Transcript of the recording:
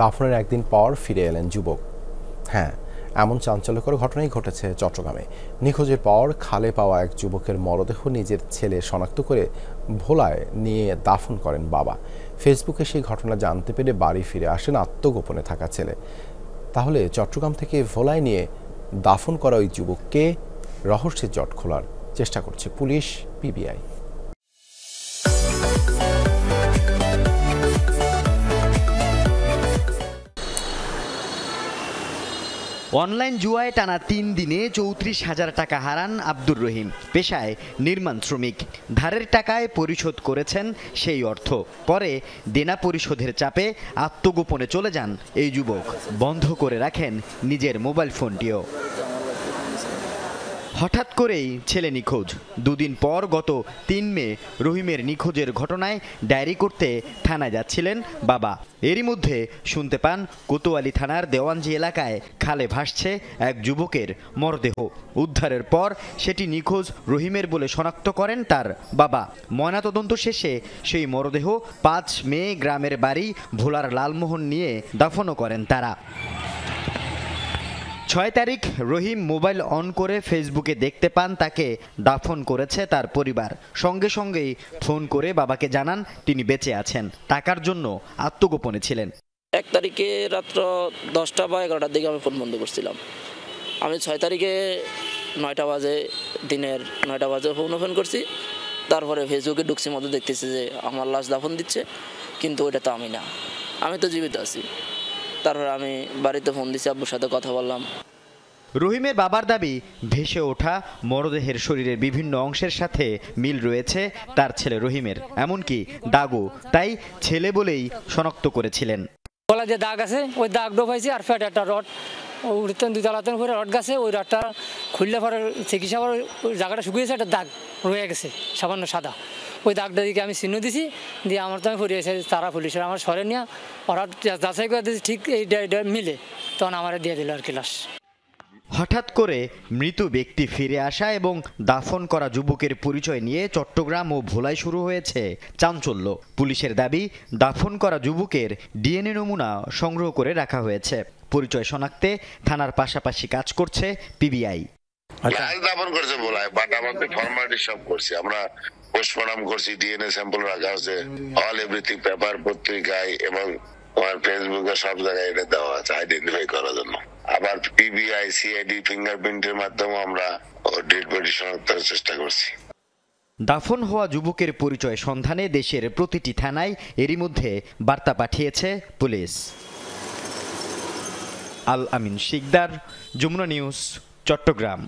দাফনের একদিন পর ফিরে এলেন যুবক। হ্যাঁ, এমন চাঞ্চল্যকর ঘটনাই ঘটেছে চট্টগ্রামে। নিখোঁজের পর খালে পাওয়া এক যুবকের মরদেহ নিজের ছেলে শনাক্ত করে ভোলায় নিয়ে দাফন করেন বাবা। ফেসবুকে সেই ঘটনা জানতে পেরে বাড়ি ফিরে আসেন আত্মগোপনে থাকা ছেলে। তাহলে চট্টগ্রাম থেকে ভোলায় নিয়ে দাফন করা ওই যুবককে রহস্যের জট খোলার চেষ্টা করছে পুলিশ, পিবিআই। অনলাইন জুয়ায় টানা ৩ দিনে ৩৪,০০০ টাকা হারান আব্দুর রহিম। পেশায় নির্মাণ শ্রমিক। ধারের টাকায় পরিশোধ করেছেন সেই অর্থ। পরে দেনা পরিশোধের চাপে আত্মগোপনে চলে যান এই যুবক। বন্ধ করে রাখেন নিজের মোবাইল ফোনটিও। হঠাৎ করেই ছেলে নিখোঁজ। দুদিন পর গত ৩ মে রহিমের নিখোঁজের ঘটনায় ডায়েরি করতে থানায় যাচ্ছিলেন বাবা। এরই মধ্যে শুনতে পান কোতোয়ালি থানার দেওয়ানজি এলাকায় খালে ভাসছে এক যুবকের মরদেহ। উদ্ধারের পর সেটি নিখোঁজ রহিমের বলে শনাক্ত করেন তার বাবা। ময়নাতদন্ত শেষে সেই মরদেহ ৫ মে গ্রামের বাড়ি ভোলার লালমোহন নিয়ে দাফনও করেন তারা। ৬ তারিখ রহিম মোবাইল অন করে ফেসবুকে দেখতে পান তাকে দাফন করেছে তার পরিবার। সঙ্গে সঙ্গেই ফোন করে বাবাকে জানান তিনি বেঁচে আছেন। টাকার জন্য আত্মগোপনে ছিলেন। ১ তারিখে রাত্র ১০টা বা ১১টার দিকে আমি ফোন বন্ধ করছিলাম। আমি ৬ তারিখে ৯টা বাজে, দিনের ৯টা বাজে ফোন ওপেন করছি। তারপরে ফেসবুকে ঢুকছি, মতো দেখতেছি যে আমার লাশ দাফন দিচ্ছে, কিন্তু ওইটা তো আমি না, আমি তো জীবিত আছি। তারপর আমি বাড়িতে ফোন দিছি, আব্বুর সাথে কথা বললাম। রহিমের বাবার দাবি, ভেসে ওঠা মরদেহের শরীরের বিভিন্ন অংশের সাথে মিল রয়েছে তার ছেলে রহিমের, এমনকি দাগও। তাই ছেলে বলেই শনাক্ত করেছিলেন। গলা যে দাগ আছে, ওই দাগ ঢোকাইছি, আর পেটে একটা রড উঠতেন, 2 তলাতেন করে রড গাছে, ওই রডটা খুললে পরে চিকিৎসা করে ওই জায়গাটা শুকিয়েছে, একটা দাগ রয়ে গেছে সামান্য সাদা। ওই দাগটা দিকে আমি চিহ্ন দিছি, দিয়ে আমার তো আমি ফরিয়েছি তারা পুলিশের আমার সরে নিয়ে ওরা যাচাই করে দিয়েছি, ঠিক এই মিলে, তখন আমার দিয়ে দিল আর কি লাশ। হঠাৎ করে মৃত ব্যক্তি ফিরে আসা এবং দাফন করা যুবকের পরিচয় নিয়ে চট্টগ্রাম ও ভোলায় শুরু হয়েছে চাঞ্চল্য। পুলিশের দাবি, দাফন করা যুবকের ডিএনএ নমুনা সংগ্রহ করে রাখা হয়েছে। পরিচয় শনাক্তে থানার পাশাপাশি কাজ করছে পিবিআই। দাফন করছে ভোলায়, বাট আমাদের ফর্মালিটি সব করছি আমরা। পোস্টমর্টম করছি, ডিএনএ স্যাম্পল রাখা আছে, অল এভরিথিং, পেপার, পত্রিকায় এবং ফেসবুকে সব জায়গায় এটা দেওয়া আছে আইডেন্টিফাই করার জন্য। আবার পিবিআই, সিআইডি, ফিঙ্গারপ্রিন্টের মাধ্যমে আমরা ডেড বডি শনাক্তের চেষ্টা করছি। দাফন হওয়া যুবকের পরিচয় সন্ধানে দেশের প্রতিটি থানায় এরই মধ্যে বার্তা পাঠিয়েছে পুলিশ। আল আমিন শিকদার, যমুনা নিউজ, চট্টগ্রাম।